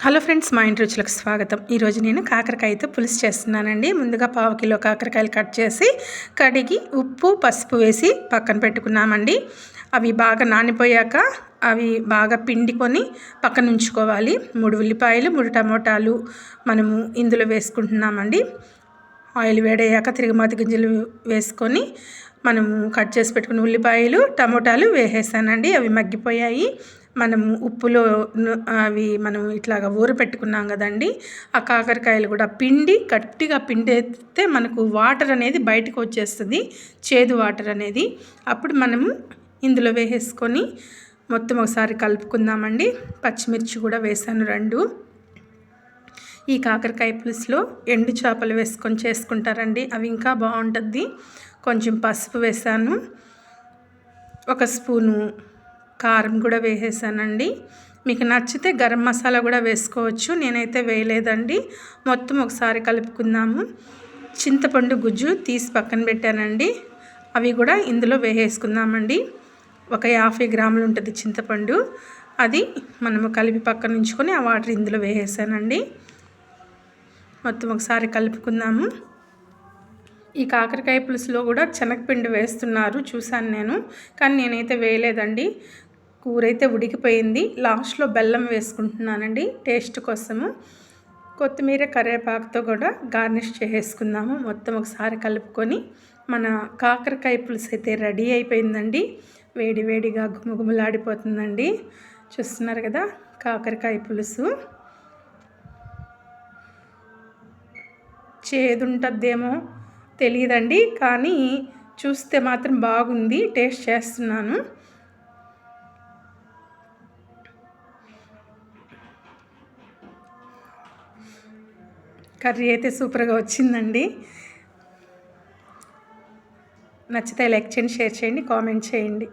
Hello friends, మా ఇంటి రుచులకు స్వాగతం. ఈరోజు నేను కాకరకాయతో పులుసు చేస్తున్నానండి. ముందుగా 1/2 కిలో కాకరకాయలు కట్ చేసి కడిగి ఉప్పు పసుపు వేసి పక్కన పెట్టుకున్నామండి. అవి బాగా నానిపోయాక అవి బాగా పిండుకొని పక్కన ఉంచుకోవాలి. 3 ఉల్లిపాయలు 3 టమోటాలు మనము ఇందులో వేసుకుంటున్నామండి. ఆయిల్ వేడయ్యాక తిరగమాత గింజలు వేసుకొని మనము కట్ చేసి పెట్టుకున్న ఉల్లిపాయలు టమోటాలు వేసేసానండి. అవి మగ్గిపోయాయి. మనం ఉప్పులో అవి మనం ఇట్లాగా ఊర పెట్టుకున్నాం కదండి, ఆ కాకరకాయలు కూడా గట్టిగా పిండేస్తే మనకు వాటర్ అనేది బయటకు వచ్చేస్తుంది, చేదు వాటర్ అనేది. అప్పుడు మనము ఇందులో వేసేసుకొని మొత్తం ఒకసారి కలుపుకుందామండి. పచ్చిమిర్చి కూడా వేసాను 2. ఈ కాకరకాయ పులుసులో ఎండు చేపలు వేసుకొని చేసుకుంటారండి, అవి ఇంకా బాగుంటుంది. కొంచెం పసుపు వేసాను, 1 స్పూను కారం కూడా వేసేసానండి. మీకు నచ్చితే గరం మసాలా కూడా వేసుకోవచ్చు, నేనైతే వేయలేదండి. మొత్తం ఒకసారి కలుపుకుందాము. చింతపండు గుజ్జు తీసి పక్కన పెట్టానండి, అవి కూడా ఇందులో వేసేసుకుందామండి. 50 గ్రాములు ఉంటుంది చింతపండు, అది మనము కలిపి పక్కన ఉంచుకొని ఆ వాటర్ ఇందులో వేసేసానండి. మొత్తం ఒకసారి కలుపుకుందాము. ఈ కాకరకాయ పులుసులో కూడా శనగపిండి వేస్తున్నారు చూశాను నేను, కానీ నేనైతే వేయలేదండి. కూర అయితే ఉడికిపోయింది. లాస్ట్లో బెల్లం వేసుకుంటున్నానండి టేస్ట్ కోసము. కొత్తిమీర కరివేపాకుతో కూడా గార్నిష్ చేసేసుకుందాము. మొత్తం ఒకసారి కలుపుకొని మన కాకరకాయ పులుసు అయితే రెడీ అయిపోయిందండి. వేడి వేడిగా గుమగుమలాడిపోతుందండి. చూస్తున్నారు కదా కాకరకాయ పులుసు. చేదుంటుందేమో తెలియదండి, కానీ చూస్తే మాత్రం బాగుంది. టేస్ట్ చేస్తున్నాను. కర్రీ అయితే సూపర్గా వచ్చిందండి. నచ్చితే లైక్ చేయండి, షేర్ చేయండి, కామెంట్ చేయండి.